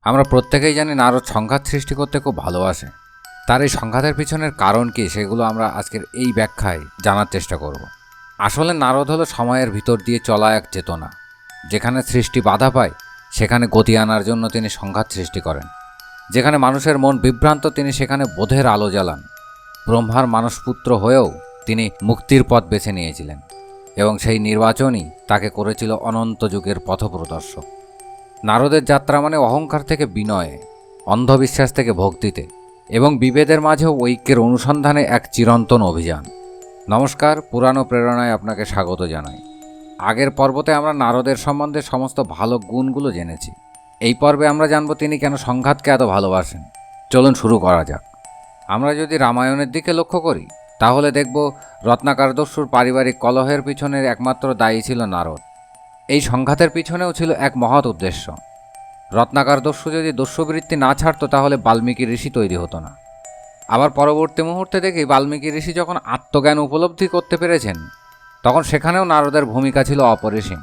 আমরা প্রত্যেকেই জানি নারদ সংঘাত সৃষ্টি করতে খুব ভালোবাসে। তার এই সংঘাতের পিছনের কারণ কী সেগুলো আমরা আজকের এই ব্যাখ্যায় জানার চেষ্টা করব। আসলে নারদ হলো সময়ের ভিতর দিয়ে চলা এক চেতনা। যেখানে সৃষ্টি বাধা পায় সেখানে গতি আনার জন্য তিনি সংঘাত সৃষ্টি করেন। যেখানে মানুষের মন বিভ্রান্ত তিনি সেখানে বোধের আলো জ্বালান। ব্রহ্মার মানসপুত্র হয়েও তিনি মুক্তির পথ বেছে নিয়েছিলেন এবং সেই নির্বাচনই তাকে করেছিল অনন্ত যুগের পথপ্রদর্শক। নারদের যাত্রা মানে অহংকার থেকে বিনয়ে, অন্ধবিশ্বাস থেকে ভক্তিতে এবং বিভেদের মাঝেও ঐক্যের অনুসন্ধানে এক চিরন্তন অভিযান। নমস্কার, পুরানো প্রেরণায় আপনাকে স্বাগত জানাই। আগের পর্বতে আমরা নারদের সম্বন্ধে সমস্ত ভালো গুণগুলো জেনেছি। এই পর্বে আমরা জানব তিনি কেন সংঘাতকে এত ভালোবাসেন। চলুন শুরু করা যাক। আমরা যদি রামায়ণের দিকে লক্ষ্য করি তাহলে দেখব রত্নাকর দস্যুর পারিবারিক কলহের পিছনের একমাত্র দায়ী ছিল নারদ। এই সংঘাতের পিছনেও ছিল এক মহৎ উদ্দেশ্য। রত্নাকর দস্যু যদি দস্যুবৃত্তি না ছাড়ত তাহলে বাল্মীকি ঋষি তৈরি হতো না। আবার পরবর্তী মুহূর্তে দেখি বাল্মীকি ঋষি যখন আত্মজ্ঞান উপলব্ধি করতে পেরেছেন তখন সেখানেও নারদের ভূমিকা ছিল অপরিসীম।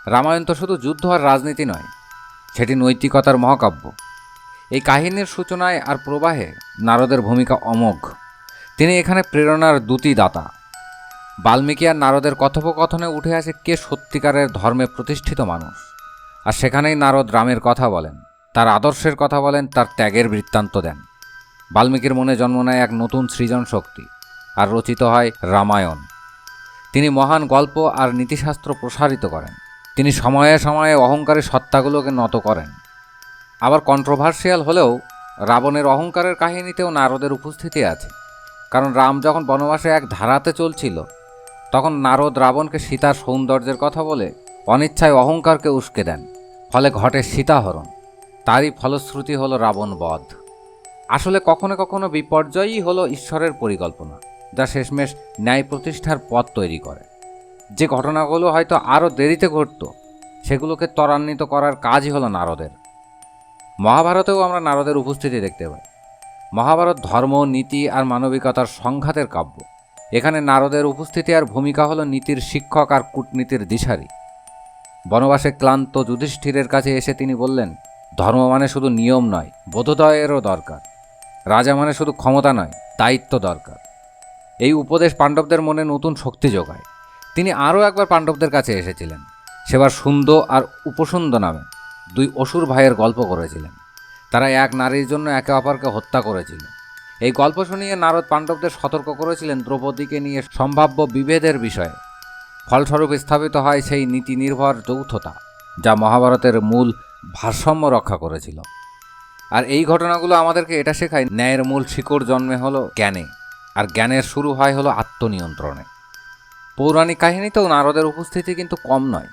রামায়ণ তো শুধু যুদ্ধ আর রাজনীতি নয়, সেটি নৈতিকতার মহাকাব্য। এই কাহিনীর সূচনায় আর প্রবাহে নারদের ভূমিকা অমোঘ। তিনি এখানে প্রেরণার দূতী দাতা। বাল্মীকি আর নারদের কথোপকথনে উঠে আসে কে সত্যিকারের ধর্মে প্রতিষ্ঠিত মানুষ। আর সেখানেই নারদ রামের কথা বলেন, তার আদর্শের কথা বলেন, তার ত্যাগের বৃত্তান্ত দেন। বাল্মীকির মনে জন্ম নেয় এক নতুন সৃজন শক্তি, আর রচিত হয় রামায়ণ। তিনি মহান গল্প আর নীতিশাস্ত্র প্রসারিত করেন। তিনি সময়ে সময়ে অহংকারী সত্তাগুলোকে নত করেন। আবার কন্ট্রোভার্সিয়াল হলেও রাবণের অহংকারের কাহিনীতেও নারদের উপস্থিতি আছে। কারণ রাম যখন বনবাসে এক ধারাতে চলছিল তখন নারদ রাবণকে সীতার সৌন্দর্যের কথা বলে অনিচ্ছায় অহংকারকে উস্কে দেন। ফলে ঘটে সীতাহরণ। তারই ফলশ্রুতি হলো রাবণ বধ। আসলে কখনো কখনো বিপর্যয়ই হলো ঈশ্বরের পরিকল্পনা, যা শেষমেশ ন্যায় প্রতিষ্ঠার পথ তৈরি করে। যে ঘটনাগুলো হয়তো আরও দেরিতে ঘটত সেগুলোকে ত্বরান্বিত করার কাজই হলো নারদের। মহাভারতেও আমরা নারদের উপস্থিতি দেখতে পাই। মহাভারত ধর্ম, নীতি আর মানবিকতার সংঘাতের কাব্য। এখানে নারদের উপস্থিতি আর ভূমিকা হলো নীতির শিক্ষক আর কূটনীতির দিশারি। বনবাসে ক্লান্ত যুধিষ্ঠিরের কাছে এসে তিনি বললেন, ধর্ম মানে শুধু নিয়ম নয়, বোধোদয়েরও দরকার। রাজা মানে শুধু ক্ষমতা নয়, দায়িত্ব দরকার। এই উপদেশ পাণ্ডবদের মনে নতুন শক্তি যোগায়। তিনি আরও একবার পাণ্ডবদের কাছে এসেছিলেন। সেবার সুন্দ আর উপসুন্দ নামে দুই অসুর ভাইয়ের গল্প করেছিলেন। তারা এক নারীর জন্য একে অপরকে হত্যা করেছিল। এই গল্প শুনিয়ে নারদ পাণ্ডবদের সতর্ক করেছিলেন দ্রৌপদীকে নিয়ে সম্ভাব্য বিভেদের বিষয়ে। ফলস্বরূপ স্থাপিত হয় সেই নীতি নির্ভর যৌথতা, যা মহাভারতের মূল ভারসাম্য রক্ষা করেছিল। আর এই ঘটনাগুলো আমাদেরকে এটা শেখায়, ন্যায়ের মূল শিকড় জন্মে হলো জ্ঞানে, আর জ্ঞানের শুরু হয় হলো আত্মনিয়ন্ত্রণে। পৌরাণিক কাহিনীতেও নারদের উপস্থিতি কিন্তু কম নয়।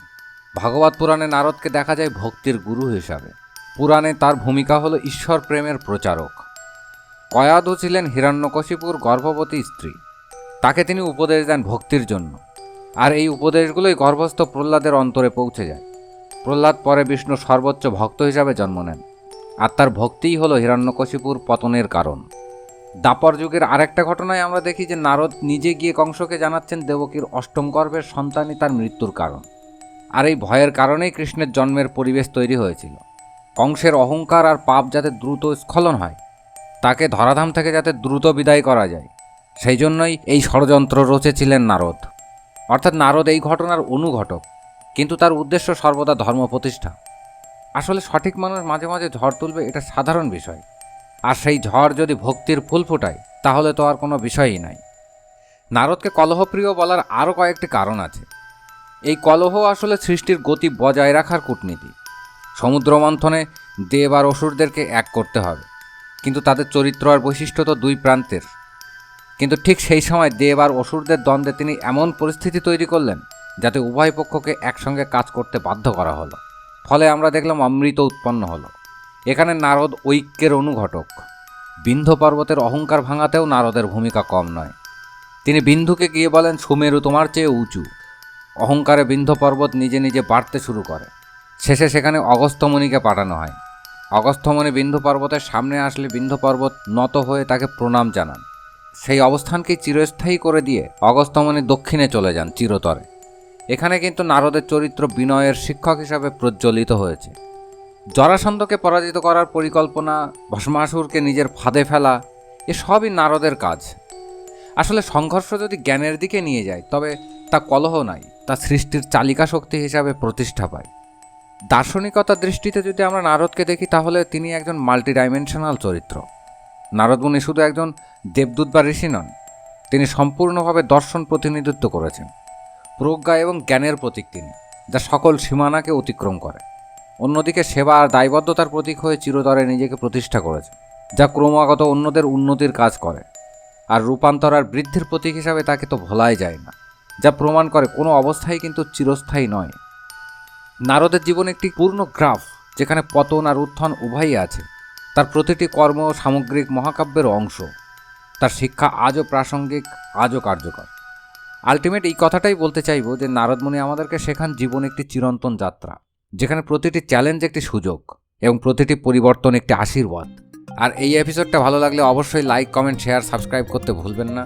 ভাগবত পুরাণে নারদকে দেখা যায় ভক্তির গুরু হিসাবে। পুরাণে তার ভূমিকা হলো ঈশ্বর প্রেমের প্রচারক। কয়াধু ছিলেন হিরণ্যকশিপুর গর্ভবতী স্ত্রী। তাকে তিনি উপদেশ দেন ভক্তির জন্য, আর এই উপদেশগুলোই গর্ভস্থ প্রহ্লাদের অন্তরে পৌঁছে যায়। প্রহ্লাদ পরে বিষ্ণুর সর্বোচ্চ ভক্ত হিসাবে জন্ম নেন, আর তার ভক্তিই হলো হিরণ্যকশিপুর পতনের কারণ। দ্বাপর যুগের আরেকটা ঘটনায় আমরা দেখি যে নারদ নিজে গিয়ে কংসকে জানাচ্ছেন দেবকীর অষ্টম গর্ভের সন্তানই তার মৃত্যুর কারণ। আর এই ভয়ের কারণেই কৃষ্ণের জন্মের পরিবেশ তৈরি হয়েছিল। কংসের অহংকার আর পাপ যাতে দ্রুত স্খলন হয়, তাকে ধরাধাম থেকে যাতে দ্রুত বিদায় করা যায়, সেই জন্যই এই ষড়যন্ত্র রচেছিলেন নারদ। অর্থাৎ নারদ এই ঘটনার অনুঘটক, কিন্তু তার উদ্দেশ্য সর্বদা ধর্ম প্রতিষ্ঠা। আসলে সঠিক মানুষ মাঝে মাঝে ঝড় তুলবে, এটা সাধারণ বিষয়। আর সেই ঝড় যদি ভক্তির ফুল ফোটায় তাহলে তো আর কোনো বিষয়ই নাই। নারদকে কলহপ্রিয় বলার আরও কয়েকটি কারণ আছে। এই কলহ আসলে সৃষ্টির গতি বজায় রাখার কূটনীতি। সমুদ্র মন্থনে দেব আর অসুরদেরকে এক করতে হবে, কিন্তু তাদের চরিত্র আর বৈশিষ্ট্য তো দুই প্রান্তের। কিন্তু ঠিক সেই সময় দেব আর অসুরদের দ্বন্দ্বে তিনি এমন পরিস্থিতি তৈরি করলেন যাতে উভয় পক্ষকে একসঙ্গে কাজ করতে বাধ্য করা হলো। ফলে আমরা দেখলাম অমৃত উৎপন্ন হলো। এখানে নারদ ঐক্যের অনুঘটক। বিন্ধ্য পর্বতের অহংকার ভাঙাতেও নারদের ভূমিকা কম নয়। তিনি বিন্ধুকে গিয়ে বলেন, সুমেরু তোমার চেয়ে উঁচু। অহংকারে বিন্ধ্য পর্বত নিজে নিজে বাড়তে শুরু করে। শেষে সেখানে অগস্ত্যমুনিকে পাঠানো হয়। অগস্ত্যমুনি বিন্ধ্য পর্বতের সামনে আসলে বিন্ধ্য পর্বত নত হয়ে তাকে প্রণাম জানান। সেই অবস্থানকেই চিরস্থায়ী করে দিয়ে অগস্ত্যমুনি দক্ষিণে চলে যান চিরতরে। এখানে কিন্তু নারদের চরিত্র বিনয়ের শিক্ষক হিসাবে প্রজ্বলিত হয়েছে। জরাসন্ধকে পরাজিত করার পরিকল্পনা, ভস্মাসুরকে নিজের ফাঁদে ফেলা, এসবই নারদের কাজ। আসলে সংঘর্ষ যদি জ্ঞানের দিকে নিয়ে যায় তবে তা কলহ নাই, তা সৃষ্টির চালিকা শক্তি হিসাবে প্রতিষ্ঠা পায়। দার্শনিকতার দৃষ্টিতে যদি আমরা নারদকে দেখি তাহলে তিনি একজন মাল্টিডাইমেনশনাল চরিত্র। নারদ মুনি শুধু একজন দেবদূত বা ঋষি নন, তিনি সম্পূর্ণভাবে দর্শন প্রতিনিধিত্ব করেছেন। প্রজ্ঞা এবং জ্ঞানের প্রতীক তিনি, যা সকল সীমানাকে অতিক্রম করে। অন্যদিকে সেবা আর দায়বদ্ধতার প্রতীক হয়ে চিরতরে নিজেকে প্রতিষ্ঠা করেছে, যা ক্রমাগত অন্যদের উন্নতির কাজ করে। আর রূপান্তর আর বৃদ্ধির প্রতীক হিসাবে তাকে তো ভোলাই যায় না, যা প্রমাণ করে কোনো অবস্থাই কিন্তু চিরস্থায়ী নয়। নারদের জীবন একটি পূর্ণ গ্রাফ, যেখানে পতন আর উত্থান উভয়ই আছে। তার প্রতিটি কর্ম সামগ্রিক মহাকাব্যের অংশ। তার শিক্ষা আজও প্রাসঙ্গিক, আজও কার্যকর। আলটিমেট এই কথাটাই বলতে চাইব যে নারদমুনি আমাদেরকে শেখান জীবন একটি চিরন্তন যাত্রা, যেখানে প্রতিটি চ্যালেঞ্জ একটি সুযোগ এবং প্রতিটি পরিবর্তন একটি আশীর্বাদ। আর এই এপিসোডটা ভালো লাগলে অবশ্যই লাইক, কমেন্ট, শেয়ার, সাবস্ক্রাইব করতে ভুলবেন না।